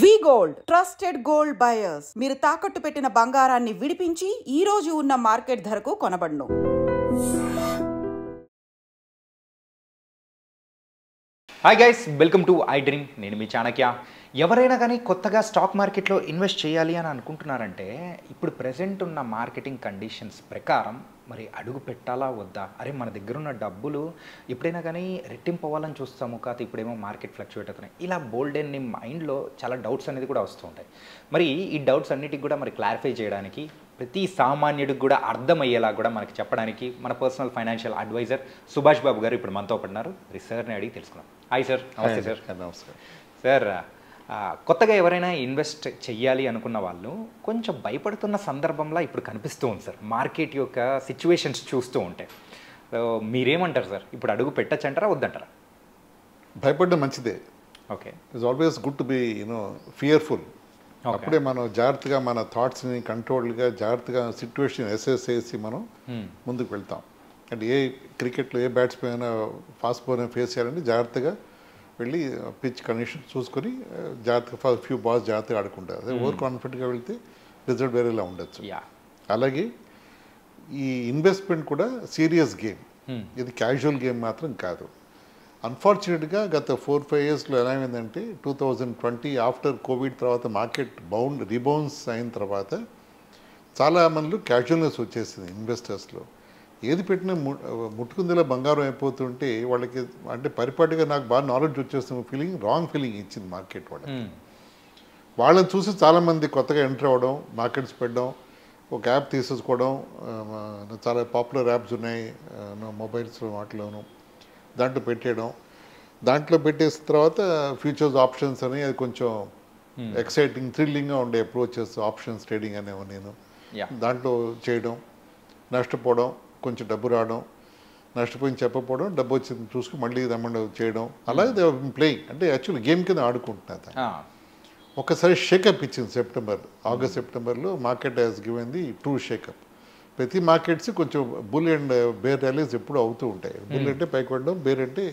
వి gold trusted gold buyers. మీరు తాకట్టు పెట్టిన బంగారాన్ని విడిపించి ఈ రోజు ఉన్న మార్కెట్ ధరకు కొనబడును. Hi guys, welcome to I dream. నేను మీ చాణక్య. ఎవరైనా కానీ కొత్తగా స్టాక్ మార్కెట్లో ఇన్వెస్ట్ చేయాలి అని అనుకుంటున్నారంటే ఇప్పుడు ప్రెజెంట్ ఉన్న మార్కెటింగ్ కండిషన్స్ ప్రకారం మరి అడుగు పెట్టాలా వద్దా? అరే మన దగ్గర ఉన్న డబ్బులు ఎప్పుడైనా కానీ రెట్టింపు అవ్వాలని చూస్తాము, కాదు ఇప్పుడేమో మార్కెట్ ఫ్లక్చువేట్ అవుతున్నాయి. ఇలా బోల్డ్ అండ్ మైండ్లో చాలా డౌట్స్ అనేది కూడా వస్తూ ఉంటాయి. మరి ఈ డౌట్స్ అన్నిటికి కూడా మరి క్లారిఫై చేయడానికి, ప్రతి సామాన్యుడికి కూడా అర్థమయ్యేలా కూడా మనకి చెప్పడానికి మన personal financial advisor Subhash Babu గారు ఇప్పుడు మనతో పడినారు. సార్ని అడిగి తెలుసుకున్నాం. Hi sir. నమస్తే సార్. నమస్కారం సార్. కొత్తగా ఎవరైనా ఇన్వెస్ట్ చెయ్యాలి అనుకున్న వాళ్ళు కొంచెం భయపడుతున్న సందర్భంలో ఇప్పుడు కనిపిస్తూ ఉంది సార్, మార్కెట్ యొక్క సిచ్యువేషన్స్ చూస్తూ ఉంటే. మీరేమంటారు సార్? ఇప్పుడు అడుగు పెట్టచ్చు అంటారా వద్దంటారా? భయపడడం మంచిదే. Okay, it's always good to be fearful. అప్పుడే మనం జాగ్రత్తగా మన థాట్స్ని కంట్రోల్గా జాగ్రత్తగా సిచ్యువేషన్ అసెస్ చేసి మనం ముందుకు వెళ్తాం. అంటే ఏ క్రికెట్లో ఏ బ్యాట్స్మెన్ ఫాస్ట్ బౌలర్ ఫేస్ చేయాలంటే జాగ్రత్తగా వెళ్ళి పిచ్ కండిషన్ చూసుకొని జాగ్రత్తగా ఫ్యూ బాల్స్ జాగ్రత్తగా ఆడుకుంటారు. అదే ఓవర్ కాన్ఫిడెంట్గా వెళ్తే రిజల్ట్ వేరేలా ఉండొచ్చు. అలాగే ఈ ఇన్వెస్ట్మెంట్ కూడా సీరియస్ గేమ్, ఇది క్యాజువల్ గేమ్ మాత్రం కాదు. అన్ఫార్చునేట్గా గత 4-5 ఇయర్స్లో ఎలా అయిందంటే 2020 ఆఫ్టర్ కోవిడ్ తర్వాత మార్కెట్ రీబౌన్స్ అయిన తర్వాత చాలా మందిలో క్యాజువల్నెస్ వచ్చేసింది ఇన్వెస్టర్స్లో. ఏది పెట్టినా ముట్టుకుందిలా బంగారం అయిపోతుంటే వాళ్ళకి అంటే పరిపాటిగా నాకు బాగా నాలెడ్జ్ వచ్చేస్తున్న ఫీలింగ్, రాంగ్ ఫీలింగ్ ఇచ్చింది మార్కెట్ వాళ్ళకి. వాళ్ళని చూసి చాలామంది కొత్తగా ఎంటర్ అవ్వడం, మార్కెట్స్ పెట్టడం, ఒక యాప్ తీసేసుకోవడం. చాలా పాపులర్ యాప్స్ ఉన్నాయి మొబైల్స్లో వాటిలోనూ, దాంట్లో పెట్టేయడం. దాంట్లో పెట్టేసిన తర్వాత ఫ్యూచర్స్ ఆప్షన్స్ అని అది కొంచెం ఎక్సైటింగ్ థ్రిల్లింగ్గా ఉండే అప్రోచెస్, ఆప్షన్స్ ట్రేడింగ్ అనేవి నేను దాంట్లో చేయడం, నష్టపోవడం, కొంచెం డబ్బు రావడం, నష్టపోయి చెప్పకపోవడం, డబ్బు వచ్చింది చూసుకుని మళ్ళీ రమ్మని చేయడం. అలాగే దే ప్లేయింగ్ అంటే యాక్చువల్లీ గేమ్ కింద ఆడుకుంటున్నారు. ఒకసారి షేకప్ ఇచ్చింది ఆగస్ట్ సెప్టెంబర్లో market has given the true shake up. ప్రతి మార్కెట్స్ కొంచెం బుల్ అండ్ బేర్ ర్యాలీస్ ఎప్పుడు అవుతూ ఉంటాయి. బుల్ అంటే పైకి పడడం, బేర్ అంటే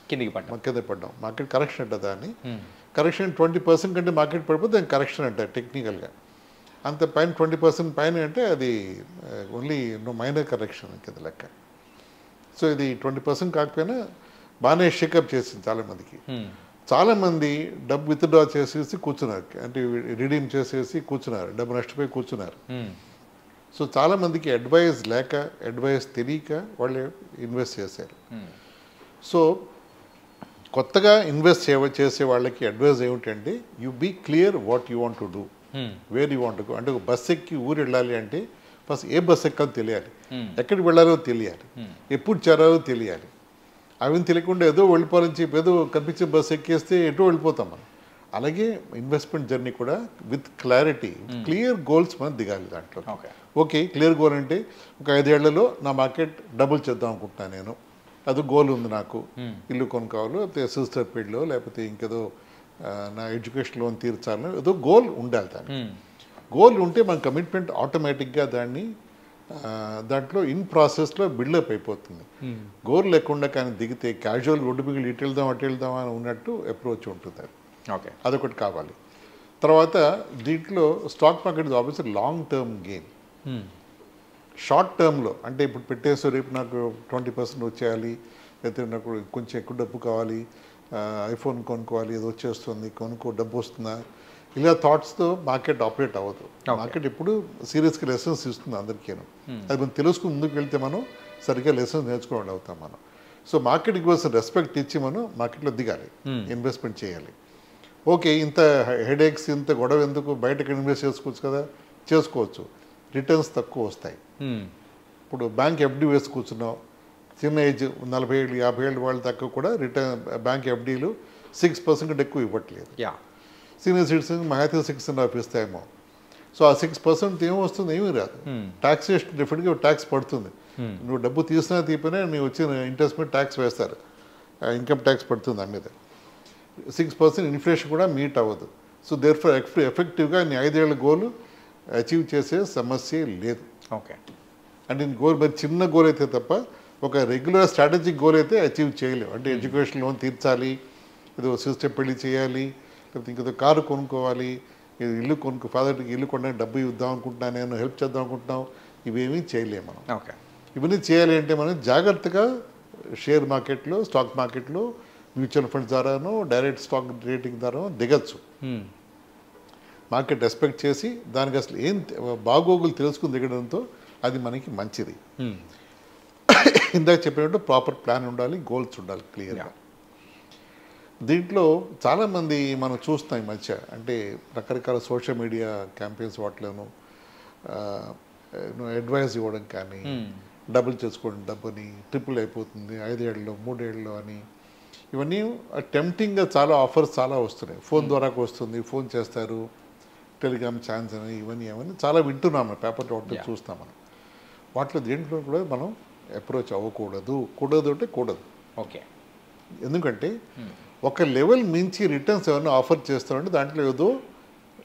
కింద పడడం. మార్కెట్ కరెక్షన్ అంట దాన్ని. కరెక్షన్ 20% కంటే మార్కెట్ పడిపోతే దాన్ని కరెక్షన్ అంటారు టెక్నికల్గా. అంత పైన 20% పైన అంటే అది ఓన్లీ మైనర్ కరెక్షన్ కింద లెక్క. సో ఇది 20% కాకపోయినా బాగానే షేకప్ చేసింది చాలామందికి. చాలామంది డబ్బు విత్డ్రా చేసేసి కూర్చున్నారు, అంటే రిడీమ్ చేసేసి కూర్చున్నారు, డబ్బు నష్టపోయి కూర్చున్నారు. సో చాలామందికి అడ్వైస్ తెలియక వాళ్ళు ఇన్వెస్ట్ చేశారు. సో కొత్తగా ఇన్వెస్ట్ చేసే వాళ్ళకి అడ్వైస్ ఏమిటంటే you be clear what you want to do, where you want to go. అంటే ఒక బస్ ఎక్కి ఊరు వెళ్ళాలి అంటే ఫస్ట్ ఏ బస్ ఎక్కాలో తెలియాలి, ఎక్కడికి వెళ్ళాలో తెలియాలి, ఎప్పుడు చేరాలో తెలియాలి. అవి తెలియకుండా ఏదో వెళ్ళిపోవాలని చెప్పి ఏదో కనిపించే బస్ ఎక్కేస్తే ఎటో వెళ్ళిపోతాం మనం. అలాగే ఇన్వెస్ట్మెంట్ జర్నీ కూడా విత్ క్లారిటీ, క్లియర్ గోల్స్ మనం దిగాలి దాంట్లో. ఓకే, క్లియర్ గోల్ అంటే ఒక 5 ఏళ్లలో నా మార్కెట్ డబుల్ చేద్దాం అనుకుంటున్నాను నేను, అది గోల్ ఉంది నాకు. ఇల్లు కొనుక్కోవాలో, లేకపోతే సిస్టర్ పెళ్ళిలో, లేకపోతే ఇంకేదో నా ఎడ్యుకేషన్ లోన్ తీర్చాలని ఏదో గోల్ ఉండాలి. దాన్ని గోల్ ఉంటే మన కమిట్మెంట్ ఆటోమేటిక్గా దాంట్లో ఇన్ ప్రాసెస్లో బిల్డప్ అయిపోతుంది. గోల్ లేకుండా కానీ దిగితే క్యాజువల్ రోడ్డు మిగిలి ఇటు వెళ్దాం అటు వెళ్దాం అని ఉన్నట్టు అప్రోచ్ ఉంటుంది. ఓకే, అదొకటి కావాలి. తర్వాత దీంట్లో stock market is obviously long term game. Short టర్మ్లో అంటే ఇప్పుడు పెట్టేసి రేపు నాకు 20% వచ్చేయాలి, లేకపోతే నాకు కొంచెం ఎక్కువ డబ్బు కావాలి, ఐఫోన్ కొనుక్కోవాలి, ఏదో వచ్చేస్తుంది, డబ్బు వస్తుందా, ఇలా థాట్స్తో మార్కెట్ ఆపరేట్ అవ్వదు. మార్కెట్ ఎప్పుడు సీరియస్గా లెసన్స్ ఇస్తుంది అందరికీ. అది మనం తెలుసుకుని ముందుకు వెళ్తే మనం సరిగ్గా లెసన్స్ నేర్చుకోవడం అవుతాం మనం. సో మార్కెట్కి కోసం రెస్పెక్ట్ ఇచ్చి మనం మార్కెట్లో దిగాలి, ఇన్వెస్ట్మెంట్ చేయాలి. ఓకే, ఇంత హెడేక్స్, ఇంత గొడవ ఎందుకు, బయటకు ఇన్వెస్ట్ చేసుకోవచ్చు కదా, చేసుకోవచ్చు. రిటర్న్స్ తక్కువ వస్తాయి. ఇప్పుడు బ్యాంక్ ఎఫ్డి వేసి కూర్చున్నాం, చిన్న ఏజ్ 40 ఏళ్ళు 50 ఏళ్ళు వాళ్ళు తక్కువ కూడా బ్యాంక్ ఎఫ్డీలు 6% ఎక్కువ ఇవ్వట్లేదు. సీనియర్ సిటిజన్ మహైతే 6.5 ఇస్తాయేమో. సో ఆ 6% ఏమొస్తుంది, ఏమీ రాదు. టాక్సేషన్ డెఫినెట్గా ట్యాక్స్ పడుతుంది. నువ్వు డబ్బు తీసినా తీపినా నీవు వచ్చిన ఇంట్రెస్ట్ మీద ట్యాక్స్ వేస్తారు, ఇన్కమ్ ట్యాక్స్ పడుతుంది దాని మీద. 6% ఇన్ఫ్లేషన్ కూడా మీట్ అవ్వదు. సో దేర్ఫోర్ ఎఫెక్టివ్గా నీ 5 ఏళ్ళ గోల్ అచీవ్ చేసే సమస్య లేదు. ఓకే, అంటే గోల్ మరి చిన్న గోల్ అయితే తప్ప ఒక రెగ్యులర్ స్ట్రాటజిక్ గోల్ అయితే అచీవ్ చేయలేవు. అంటే ఎడ్యుకేషన్ లోన్ తీర్చాలి, ఏదో సిస్టర్ పెళ్లి చేయాలి, లేకపోతే ఇంకేదో కారు కొనుక్కోవాలి, ఇల్లు ఫాదర్కి ఇల్లు కొనడానికి డబ్బు ఇద్దాం అనుకుంటున్నాను, నేను హెల్ప్ చేద్దాం అనుకుంటున్నాం, ఇవేమీ చేయలేము మనం. ఓకే. ఇవన్నీ చేయాలి అంటే మనం జాగ్రత్తగా షేర్ మార్కెట్లో, స్టాక్ మార్కెట్లో, మ్యూచువల్ ఫండ్స్ ద్వారానో, డైరెక్ట్ స్టాక్ ట్రేడింగ్ ద్వారా దిగచ్చు. మార్కెట్ రెస్పెక్ట్ చేసి దానికి అసలు ఏం బాగోగులు తెలుసుకుని దిగడంతో అది మనకి మంచిది. ఇందాక చెప్పినట్టు ప్రాపర్ ప్లాన్ ఉండాలి, గోల్స్ ఉండాలి క్లియర్గా. దీంట్లో చాలామంది మనం చూస్తాం ఈ మధ్య, అంటే రకరకాల సోషల్ మీడియా క్యాంపెయిన్స్ వాటిలోనూ అడ్వైస్ ఇవ్వడం కానీ, డబుల్ చేసుకోండి, డబ్బుని ట్రిపుల్ అయిపోతుంది 5 ఏళ్ళలో 3 ఏళ్ళలో అని, ఇవన్నీ టెంప్టింగ్గా చాలా ఆఫర్స్ చాలా వస్తున్నాయి. ఫోన్ ద్వారా వస్తుంది, ఫోన్ చేస్తారు, టెలిగ్రామ్ ఛాన్స్ అని, ఇవన్నీ చాలా వింటున్నాం, పేపర్ వాటిలో చూస్తాం మనం. వాటిలో దేంట్లో కూడా మనం అప్రోచ్ అవ్వకూడదు. అంటే కూడదు. ఓకే. ఎందుకంటే ఒక లెవెల్ మించి రిటర్న్స్ ఏమైనా ఆఫర్ చేస్తారంటే దాంట్లో ఏదో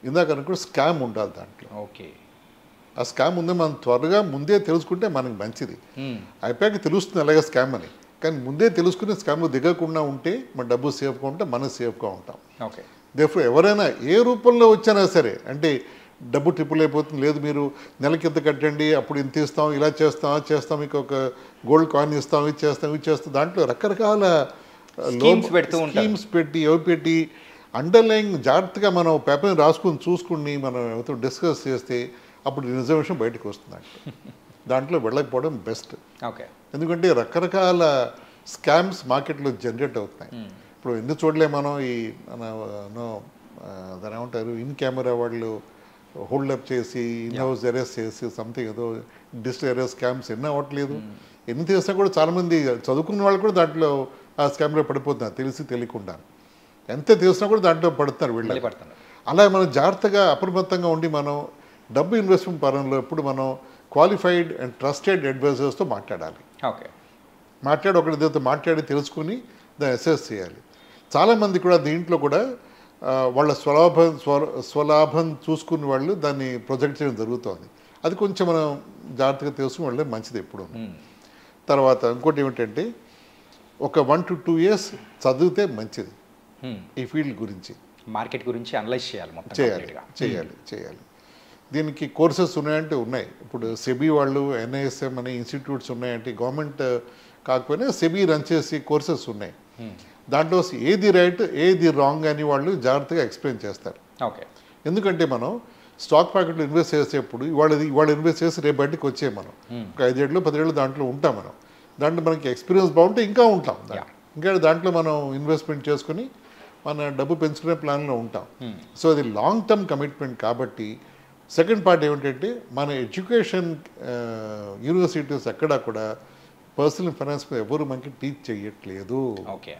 ఇందాక అనుకుంటే స్కామ్ ఉండాలి దాంట్లో. ఓకే. ఆ స్కామ్ ఉందో మనం త్వరగా ముందే తెలుసుకుంటే మనకి మంచిది. అయిపోయాక తెలుస్తుంది అలాగే స్కామ్ అని, కానీ ముందే తెలుసుకుని స్కామ్లో దిగకుండా ఉంటే మన డబ్బు సేఫ్గా ఉంటే మనం సేఫ్గా ఉంటాం. ఓకే. దేఫ్లో ఎవరైనా ఏ రూపంలో వచ్చినా సరే, అంటే డబ్బు ట్రిపుల్ అయిపోతుంది, లేదు మీరు నెలకి ఇంత కట్టండి, అప్పుడు ఇంత ఇస్తాం, ఇలా చేస్తాం, మీకు ఒక గోల్డ్ కాయిన్ ఇస్తాం, ఇది చేస్తాం, దాంట్లో రకరకాల స్కీమ్స్ పెట్టి అండర్లైన్ జాగ్రత్తగా మనం పేపర్ని రాసుకుని చూసుకుని మనం ఎవరితో డిస్కస్ చేస్తే అప్పుడు రిజర్వేషన్ బయటకు వస్తుందంట. దాంట్లో వెళ్ళకపోవడం బెస్ట్. ఓకే. ఎందుకంటే రకరకాల స్కామ్స్ మార్కెట్లో జనరేట్ అవుతున్నాయి. ఇప్పుడు ఎందుకు చూడలే మనం ఈ దాని ఏమంటారు, ఇన్ కెమెరా వాళ్ళు హోల్డప్ చేసి, ఇన్ హౌస్ అరెస్ట్ చేసి, సంథింగ్ ఏదో డిజిటల్ అరెస్ట్ స్కామ్స్ ఎన్నో అవ్వట్లేదు. ఎన్ని చేసినా కూడా చాలామంది చదువుకున్న వాళ్ళు కూడా దాంట్లో ఆ స్కామ్లో పడిపోతున్నారు, తెలియకుండా. ఎంత తెలిసినా కూడా దాంట్లో పడుతున్నారు వీళ్ళు. అలా మనం జాగ్రత్తగా అప్రమత్తంగా ఉండి మనం డబ్బు ఇన్వెస్ట్మెంట్ పరంలో ఎప్పుడు మనం క్వాలిఫైడ్ అండ్ ట్రస్టెడ్ అడ్వైజర్స్తో మాట్లాడాలి. ఓకే. ఒకరితో మాట్లాడి తెలుసుకుని దాన్ని అసెస్ చేయాలి. చాలామంది కూడా దీంట్లో కూడా వాళ్ళ స్వలాభం చూసుకుని వాళ్ళు దాన్ని ప్రొజెక్ట్ చేయడం జరుగుతుంది. అది కొంచెం మనం జాగ్రత్తగా తెలుసుకుని వాళ్ళే మంచిది ఎప్పుడు. తర్వాత ఇంకోటి ఏమిటంటే ఒక 1 to 2 years చదివితే మంచిది ఈ ఫీల్డ్ గురించి, మార్కెట్ గురించి అనలైజ్ చేయాలి. దీనికి కోర్సెస్ ఉన్నాయంటే ఉన్నాయి. ఇప్పుడు సెబీ వాళ్ళు NISM అనే ఇన్స్టిట్యూట్స్ ఉన్నాయంటే, గవర్నమెంట్ కాకపోయినా సెబీ రన్ చేసి కోర్సెస్ ఉన్నాయి. దాంట్లో ఏది రైట్ ఏది రాంగ్ అని వాళ్ళు జాగ్రత్తగా ఎక్స్ప్లెయిన్ చేస్తారు. ఓకే. ఎందుకంటే మనం స్టాక్ మార్కెట్లో ఇన్వెస్ట్ చేసేప్పుడు ఇవాళ ఇన్వెస్ట్ చేసి రేపు బయటకు వచ్చే మనం ఒక 5 ఏళ్ళు 10 ఏళ్ళు దాంట్లో ఉంటాం. మనం దాంట్లో మనకి ఎక్స్పీరియన్స్ బాగుంటే ఇంకా ఉంటాం, ఇంకా దాంట్లో మనం ఇన్వెస్ట్మెంట్ చేసుకుని మన డబ్బు పెంచుకునే ప్లాన్లో ఉంటాం. సో అది లాంగ్ టర్మ్ కమిట్మెంట్ కాబట్టి. సెకండ్ పార్ట్ ఏమిటంటే మన ఎడ్యుకేషన్ యూనివర్సిటీస్ ఎక్కడా కూడా పర్సనల్ ఫైనాన్స్ మీద ఎవరు మనకి టీచ్ చేయట్లేదు. ఓకే.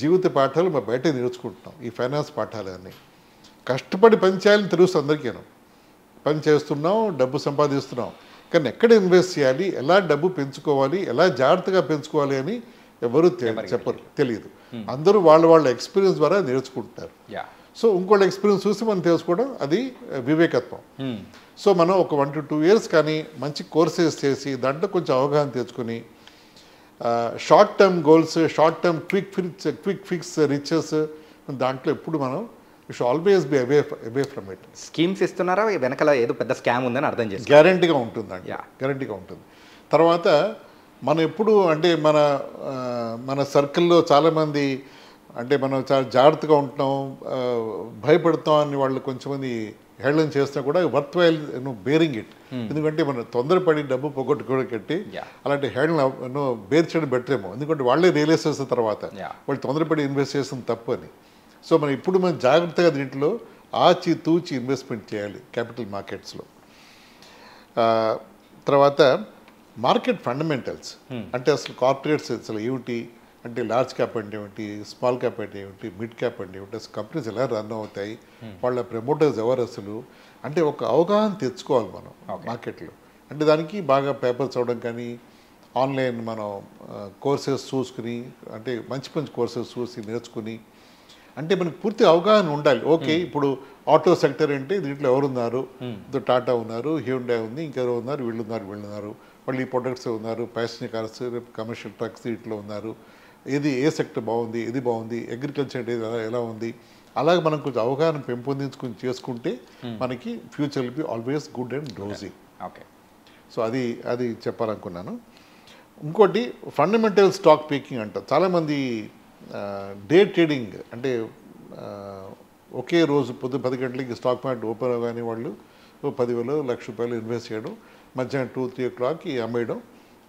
జీవిత పాఠాలు మనం బయట నేర్చుకుంటున్నాం. ఈ ఫైనాన్స్ పాఠాలన్నీ కష్టపడి పని చేయాలని తెలుస్తుంది అందరికీను. పని చేస్తున్నాం, డబ్బు సంపాదిస్తున్నాం, కానీ ఎక్కడ ఇన్వెస్ట్ చేయాలి, ఎలా డబ్బు పెంచుకోవాలి, ఎలా జాగ్రత్తగా పెంచుకోవాలి అని ఎవరు చెప్పరు, తెలియదు. అందరూ వాళ్ళ ఎక్స్పీరియన్స్ ద్వారా నేర్చుకుంటారు. సో ఇంకోళ్ళ ఎక్స్పీరియన్స్ చూసి మనం తెలుసుకోవడం అది వివేకత్వం. సో మనం ఒక 1 to 2 years కానీ మంచి కోర్సెస్ చేసి దాంట్లో కొంచెం అవగాహన తెచ్చుకుని short term goals, short term quick fix riches దాంట్లో ఎప్పుడు మనం always be away from it. Schemes ఇస్తున్నారా, వెనకాల ఏదో పెద్ద స్కామ్ ఉందని అర్థం చేసి గ్యారంటీగా ఉంటుంది. తర్వాత మనం ఎప్పుడు అంటే మన సర్కిల్లో చాలామంది అంటే మనం చాలా జాగ్రత్తగా ఉంటున్నాం, భయపడతాం అని వాళ్ళు కొంచెంమంది హేళన చేసినా కూడా వర్త్ వైల్ బేరింగ్ ఇట్. ఎందుకంటే మనం తొందరపడి డబ్బు పోగొట్టుకోవడం అలాంటి హేళన బేర్ చేయడం బెటర్ ఏమో. ఎందుకంటే వాళ్ళే రియలైజ్ చేసిన తర్వాత వాళ్ళు తొందరపడి ఇన్వెస్ట్ చేసిన తప్పు అని. సో మనం ఇప్పుడు మనం జాగ్రత్తగా దీంట్లో ఆచితూచి ఇన్వెస్ట్మెంట్ చేయాలి క్యాపిటల్ మార్కెట్స్లో. తర్వాత మార్కెట్ ఫండమెంటల్స్ అంటే అసలు కార్పొరేట్స్ అసలు ఏమిటి, అంటే లార్జ్ క్యాప్ అంటే ఏమిటి, స్మాల్ క్యాప్ అంటే ఏమిటి, మిడ్ క్యాప్ అంటే ఏమిటి, అసలు కంపెనీస్ ఎలా రన్ అవుతాయి, వాళ్ళ ప్రమోటర్స్ ఎవరు అసలు, అంటే ఒక అవగాహన తెచ్చుకోవాలి మనం మార్కెట్లో. అంటే దానికి బాగా పేపర్స్ చదవడం కానీ, ఆన్లైన్ మనం కోర్సెస్ చూసుకుని, అంటే మంచి కోర్సెస్ చూసి నేర్చుకుని, అంటే మనకు పూర్తి అవగాహన ఉండాలి. ఓకే, ఇప్పుడు ఆటో సెక్టర్ అంటే దీంట్లో ఎవరున్నారు, టాటా ఉన్నారు, హ్యూండా ఉంది, ఇంకెవరు ఉన్నారు, వీళ్ళున్నారు, వాళ్ళు ఈ ప్రొడక్ట్స్ ఉన్నారు, ప్యాసింజర్ కార్స్, కమర్షియల్ ట్రక్స్ ఇట్లా ఉన్నారు, ఏ సెక్టర్ బాగుంది, ఏది బాగుంది, అగ్రికల్చర్ అంటే ఎలా ఉంది, అలాగే మనం కొంచెం అవగాహన పెంపొందించుకుని చేసుకుంటే మనకి future will be always good and rosy. Okay. So అది చెప్పాలనుకున్నాను. ఇంకోటి ఫండమెంటల్ స్టాక్ పీకింగ్ అంటారు. చాలామంది డే ట్రేడింగ్ అంటే ఒకే రోజు పొద్దు 10 గంటలకి స్టాక్ మార్కెట్ ఓపెన్ అవగానే వాళ్ళు 10,000 ₹1,00,000 ఇన్వెస్ట్ చేయడం, మధ్యాహ్నం 2-3 o'clockకి అమ్మేయడం,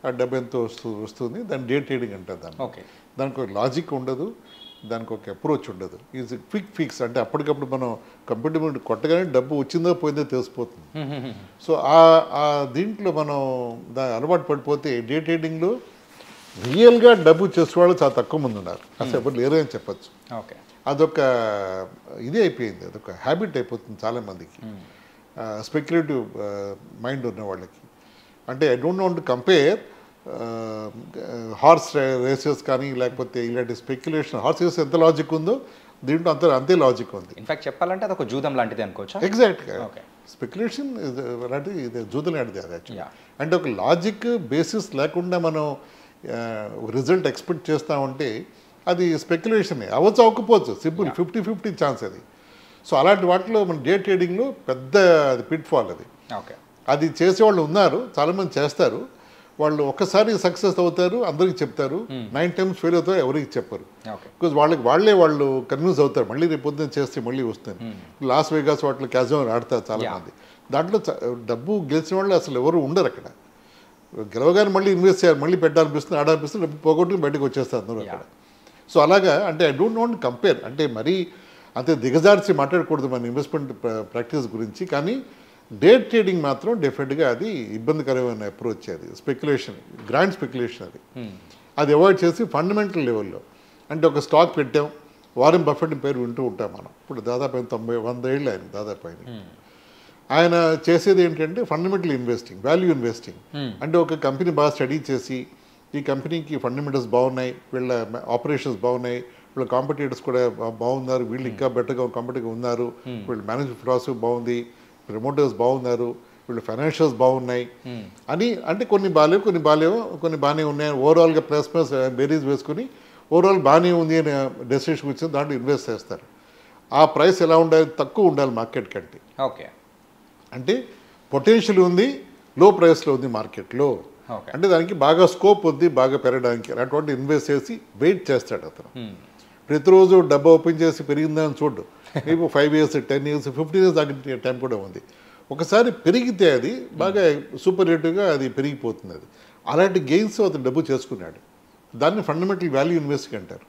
ఆ డబ్బు ఎంతో వస్తుంది. దాన్ని డే ట్రేడింగ్ అంటారు. దానికి ఒక లాజిక్ ఉండదు, దానికి ఒక అప్రోచ్ ఉండదు. ఈజ్ క్విక్ ఫిక్స్ అంటే అప్పటికప్పుడు మనం కంప్యూటర్ మీద కొట్టగానే డబ్బు వచ్చిందో పోయిందో తెలిసిపోతుంది. సో ఆ దీంట్లో మనం దాని అలవాటు పడిపోతే డే ట్రేడింగ్లో రియల్గా డబ్బు చేసేవాళ్ళు చాలా తక్కువ మంది ఉన్నారు, అసలు ఎవరు లేరు అని చెప్పచ్చు. ఓకే. అదొక ఇది అయిపోయింది, అదొక హ్యాబిట్ అయిపోతుంది చాలామందికి, స్పెక్యులేటివ్ మైండ్ ఉన్న వాళ్ళకి. అంటే I don't want to compare horse races కానీ లేకపోతే ఇలాంటి స్పెక్యులేషన్. హార్స్ రేస్ ఎంత లాజిక్ ఉందో దీంట్లో అంతే లాజిక్ ఉంది. ఇన్ఫాక్ట్ చెప్పాలంటే అది ఒక జూదం లాంటిది అనుకోవచ్చు. ఎగ్జాక్ట్గా స్పెక్యులేషన్ లాంటిది ఇది జూదం లాంటిది అది యాక్చువల్లీ. అంటే ఒక లాజిక్ బేసిస్ లేకుండా మనం రిజల్ట్ ఎక్స్పెక్ట్ చేస్తామంటే అది స్పెక్యులేషన్ అవ్వకపోవచ్చు. సింపుల్ 50-50 ఛాన్స్ అది. సో అలాంటి వాటిలో మన డే ట్రేడింగ్లో పెద్ద అది పిట్ ఫాల్ అది. ఓకే. అది చేసేవాళ్ళు ఉన్నారు, చాలామంది చేస్తారు. వాళ్ళు ఒక్కసారి సక్సెస్ అవుతారు, అందరికి చెప్తారు. 9 times ఫెయిల్ అవుతారు, ఎవరికి చెప్పరు. బికాజ్ వాళ్ళు కన్విన్స్ అవుతారు, మళ్ళీ రేపు పొద్దున్న చేస్తే మళ్ళీ వస్తుంది. లాస్ వేగాస్ వాటిలో క్యాజినో ఆడతారు చాలామంది. దాంట్లో డబ్బు గెలిచిన వాళ్ళు అసలు ఎవరు ఉండరు అక్కడ. గెలవగానే మళ్ళీ ఇన్వెస్ట్ చేయాలి, మళ్ళీ పెట్టాలనిపిస్తుంది, ఆడాలనిపిస్తుంది, డబ్బు పోగొట్టుకుని బయటకు వచ్చేస్తారు అందరూ అక్కడ. సో అలాగా అంటే ఐ డోంట్ వాంట్ కంపేర్, అంటే మరీ అంతే దిగజార్చి మాట్లాడకూడదు మన ఇన్వెస్ట్మెంట్ ప్రాక్టీస్ గురించి. కానీ డే ట్రేడింగ్ మాత్రం డెఫినెట్గా అది ఇబ్బందికరమైన అప్రోచ్. అది స్పెక్యులేషన్, గ్రాండ్ స్పెక్యులేషన్. అది అవాయిడ్ చేసి ఫండమెంటల్ లెవెల్లో అంటే ఒక స్టాక్ పెట్టాం, వారెన్ బఫెట్ పేరు వింటూ ఉంటాం మనం. ఇప్పుడు దాదాపు 90-100 ఏళ్ళు ఆయన దాదాపు ఆయన చేసేది ఏంటంటే ఫండమెంటల్ ఇన్వెస్టింగ్, వాల్యూ ఇన్వెస్టింగ్. అంటే ఒక కంపెనీ బాగా స్టడీ చేసి ఈ కంపెనీకి ఫండమెంటల్స్ బాగున్నాయి, వీళ్ళ ఆపరేషన్స్ బాగున్నాయి, వీళ్ళ కాంపిటీటర్స్ కూడా బాగున్నారు, వీళ్ళు ఇంకా బెటర్గా కాంపిటీగా ఉన్నారు, వీళ్ళ మేనేజ్మెంట్ ఫిలాసఫీ బాగుంది, ప్రమోటర్స్ బాగున్నారు, వీళ్ళు ఫైనాన్షియల్స్ బాగున్నాయి అని. అంటే కొన్ని బాగాలేవు, కొన్ని బాగానే ఉన్నాయి. ఓవరాల్గా ప్లస్ బేరీస్ వేసుకుని ఓవరాల్ బాగానే ఉంది అని డెసిషన్ వచ్చింది, దాంట్లో ఇన్వెస్ట్ చేస్తారు. ఆ ప్రైస్ ఎలా ఉండాలి, తక్కువ ఉండాలి మార్కెట్ కంటే. ఓకే. అంటే పొటెన్షియల్ ఉంది, లో ప్రైస్లో ఉంది మార్కెట్లో. అంటే దానికి బాగా స్కోప్ ఉంది బాగా పెరగడానికి. అటువంటి ఇన్వెస్ట్ చేసి వెయిట్ చేస్తాడు అతను. ప్రతిరోజు డబ్బా ఓపెన్ చేసి పెరిగిందని చూడు. మీకు 5 years, 10 years, 15 years దాకా టైం కూడా ఉంది. ఒకసారి పెరిగితే అది బాగా సూపర్లేటివ్గా అది పెరిగిపోతుంది. అది అలాంటి గెయిన్స్ అతను డబ్బు చేసుకున్నాడు. దాన్ని ఫండమెంటల్ వాల్యూ ఇన్వెస్టింగ్ అంటారు.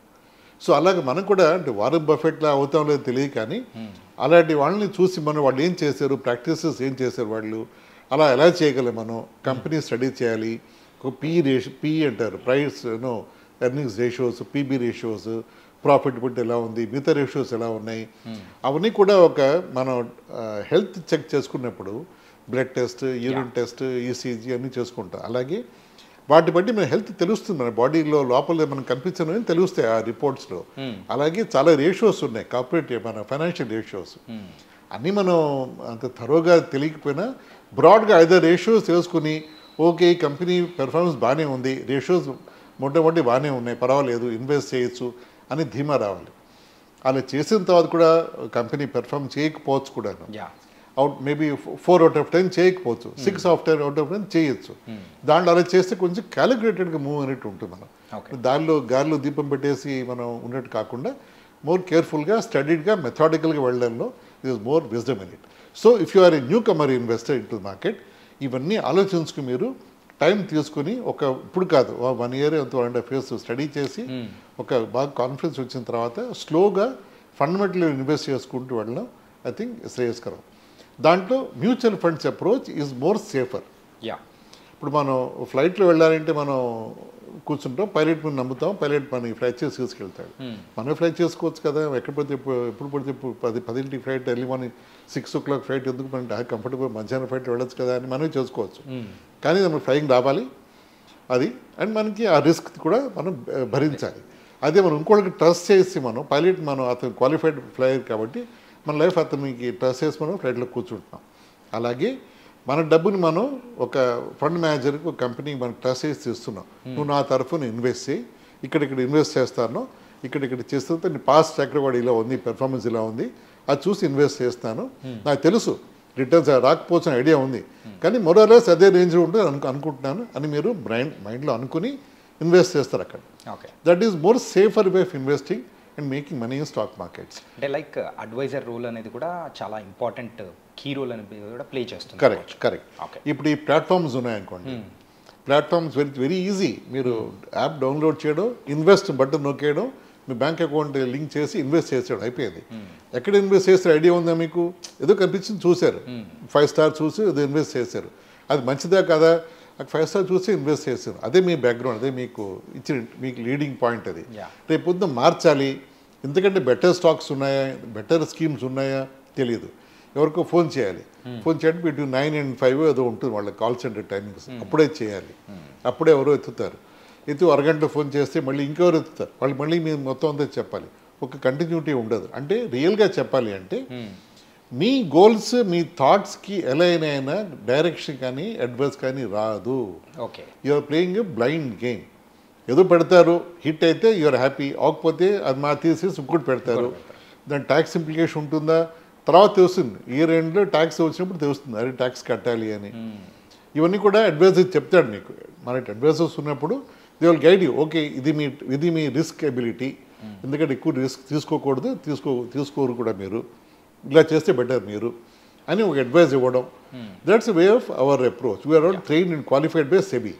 సో అలాగే మనం కూడా అంటే వారెన్ బఫెట్లా అవుతాం లేదో తెలియదు, కానీ అలాంటి వాళ్ళని చూసి మనం వాళ్ళు ఏం చేశారు, ప్రాక్టీసెస్ ఏం చేశారు వాళ్ళు, అలా ఎలా చేయగలం మనం. కంపెనీ స్టడీ చేయాలి. పీ అంటారు, price earnings ratios, PB ratios, profitability ఎలా ఉంది, మిగతా రేషియోస్ ఎలా ఉన్నాయి, అవన్నీ కూడా ఒక మనం హెల్త్ చెక్ చేసుకున్నప్పుడు blood test, urine test, ECG అన్నీ చేసుకుంటాం. అలాగే వాటి బట్టి మన హెల్త్ తెలుస్తుంది, మన బాడీలో లోపల మనకు కనిపించని తెలుస్తాయి ఆ రిపోర్ట్స్లో. అలాగే చాలా రేషియోస్ ఉన్నాయి, కార్పొరేట్ మన ఫైనాన్షియల్ రేషియోస్ అన్నీ మనం అంత థరోగా తెలియకపోయినా బ్రాడ్గా 5 రేషియోస్ తెలుసుకుని ఓకే ఈ కంపెనీ పెర్ఫార్మెన్స్ బాగానే ఉంది, రేషియోస్ మొట్టమొదటి బాగానే ఉన్నాయి, పర్వాలేదు ఇన్వెస్ట్ చేయొచ్చు అని ధీమా రావాలి. అలా చేసిన తర్వాత కూడా కంపెనీ పెర్ఫార్మ్ చేయకపోవచ్చు కూడా, మేబీ 4 out of 10 చేయకపోవచ్చు, 6 out of 10 చేయొచ్చు. దాంట్లో అలా చేస్తే కొంచెం క్యాలిక్యులేటెడ్గా మూవ్ అనేట్టు ఉంటుంది. మనం దానిలో గాలిలో దీపం పెట్టేసి మనం ఉన్నట్టు కాకుండా మోర్ కేర్ఫుల్గా, స్టడీడ్గా, మెథాడికల్గా వెళ్ళడంలో this is more wisdom in it. So if you are a newcomer investor into market, ఇవన్నీ ఆలోచించుకుని మీరు టైం తీసుకుని ఇప్పుడు కాదు 1 year 1.5 years స్టడీ చేసి ఒక బాగా కాన్ఫిడెన్స్ వచ్చిన తర్వాత స్లోగా ఫండమెంటల్ ఇన్వెస్ట్ చేసుకుంటూ వెళ్ళడం ఐ థింక్ శ్రేయస్కరం. దాంట్లో mutual funds approach is more safer. ఇప్పుడు మనం ఫ్లైట్లో వెళ్ళాలంటే మనం కూర్చుంటాం, పైలట్ మనం నమ్ముతాం, పైలట్ మన ఫ్లైట్ చేసి తీసుకెళ్తాడు. మనమే ఫ్లైట్ చేసుకోవచ్చు కదా, ఎక్కడ పడితే ఎప్పుడు పడితే 10 flight, early morning 6 o'clock flight ఎందుకు మన కంఫర్టబుల్ మధ్యాహ్నం ఫ్లైట్ వెళ్ళొచ్చు కదా అని మనమే చేసుకోవచ్చు. కానీ మనకి ఫ్లైయింగ్ రావాలి అది, అండ్ మనకి ఆ రిస్క్ కూడా మనం భరించాలి. అదే మనం ఇంకోటికి ట్రస్ట్ చేసి మనం పైలట్ అతను క్వాలిఫైడ్ ఫ్లైయర్ కాబట్టి మన లైఫ్ అతనికి ట్రస్ట్ చేసి మనం ఫ్లైట్లో కూర్చుంటున్నాం. అలాగే మన డబ్బుని మనం ఒక ఫండ్ మేనేజర్కి, ఒక కంపెనీకి మనం ట్రస్ట్ చేసి ఇస్తున్నాం, నువ్వు నా తరఫున ఇన్వెస్ట్ చేయి, ఇక్కడ ఇన్వెస్ట్ చేస్తాను, ఇక్కడ చేస్తే పాస్ట్ ట్రాక్ రికార్డ్ ఇలా ఉంది, పెర్ఫార్మెన్స్ ఇలా ఉంది, అది చూసి ఇన్వెస్ట్ చేస్తాను. నాకు తెలుసు రిటర్న్స్ రాకపోవచ్చు ఐడియా ఉంది, కానీ మొరాలెస్ అదే రేంజ్లో ఉంటుంది అనుకుంటున్నాను అని మీరు మైండ్లో అనుకుని ఇన్వెస్ట్ చేస్తారు అక్కడ. That is more safer way of investing and making money in stock markets. అంటే లైక్ అడ్వైజర్ రోల్ అనేది కూడా చాలా ఇంపార్టెంట్ కీ రోల్ అనేది కూడా ప్లే చేస్తుంది. కరెక్ట్. ఇప్పుడు ఈ ప్లాట్ఫామ్స్ ఉన్నాయనుకోండి, ప్లాట్ఫామ్స్ వెరీ ఈజీ. మీరు యాప్ డౌన్లోడ్ చేయడం, ఇన్వెస్ట్ బటన్ నొక్కేయడం, మీ బ్యాంక్ అకౌంట్ లింక్ చేసి ఇన్వెస్ట్ చేసేయడం అయిపోయింది. ఎక్కడ ఇన్వెస్ట్ చేస్తే ఐడియా ఉందా మీకు? ఏదో కనిపించింది చూశారు, 5 స్టార్ చూసి ఏదో ఇన్వెస్ట్ చేశారు, అది మంచిదా కదా, 5 స్టార్ చూసి ఇన్వెస్ట్ చేశారు. అదే మీ బ్యాక్గ్రౌండ్, అదే మీకు మీకు లీడింగ్ పాయింట్. అది రేపు పొద్దున మార్చాలి, ఎందుకంటే బెటర్ స్టాక్స్ ఉన్నాయా, బెటర్ స్కీమ్స్ ఉన్నాయా తెలియదు. ఎవరికో ఫోన్ చేయాలి, ఫోన్ చేయడం బిట్వీన్ 9 and 5 ఏదో ఉంటుంది వాళ్ళ కాల్ సెంటర్ టైమింగ్స్, అప్పుడే చేయాలి. అప్పుడే ఎవరో ఎత్తుతారు, అరగంట ఫోన్ చేస్తే మళ్ళీ ఇంకెవరు ఎత్తుతారు, వాళ్ళు మళ్ళీ మీరు మొత్తం అంతా చెప్పాలి. ఒక కంటిన్యూటీ ఉండదు. అంటే రియల్గా చెప్పాలి అంటే మీ గోల్స్, మీ థాట్స్కి ఎలా అయినా డైరెక్షన్ కానీ అడ్వైస్ కానీ రాదు. You're playing a blind game. ఏదో పెడతారు, హిట్ అయితే యూఆర్ హ్యాపీ, అవ్వకపోతే అది మా తీసేసి ఇంకోటి పెడతారు. దాని ట్యాక్స్ ఇంప్లికేషన్ ఉంటుందా తర్వాత తెలుస్తుంది, ఇయర్ ఎండ్లో ట్యాక్స్ వచ్చినప్పుడు తెలుస్తుంది, అదే ట్యాక్స్ కట్టాలి అని. ఇవన్నీ కూడా అడ్వైజర్ చెప్తాడు మీకు. మనకి అడ్వైజర్స్ ఉన్నప్పుడు they will guide you. Okay, ఇది మీ రిస్క్ ఎబిలిటీ, ఎందుకంటే ఎక్కువ రిస్క్ తీసుకోకూడదు, తీసుకోరు కూడా మీరు, ఇలా చేస్తే బెటర్ మీరు అని ఒక అడ్వైజ్ ఇవ్వడం. That's way of our approach. We're all train and qualified by SEBI.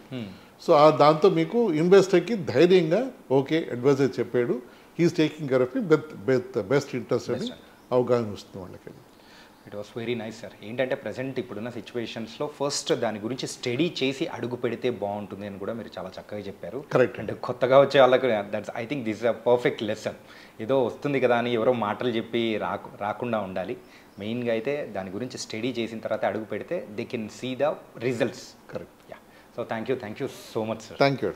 So దాంతో మీకు ఇన్వెస్టర్కి ధైర్యంగా ఓకే అడ్వైజర్ చెప్పాడు, he's taking care of with best interest అని అవగాహన వస్తుంది వాళ్ళకి. It was very nice sir. ఏంటంటే ప్రజెంట్ ఇప్పుడున్న సిచ్యువేషన్స్లో ఫస్ట్ దాని గురించి స్టడీ చేసి అడుగు పెడితే బాగుంటుంది అని కూడా మీరు చాలా చక్కగా చెప్పారు. కరెక్ట్. అంటే కొత్తగా వచ్చే వాళ్ళకు that's I think this a perfect lesson. ఏదో వస్తుంది కదా అని ఎవరో మాటలు చెప్పి రాకుండా ఉండాలి. మెయిన్గా అయితే దాని గురించి స్టడీ చేసిన తర్వాత అడుగు పెడితే they can see the results. Correct. Yeah. So thank you so much sir. Thank you.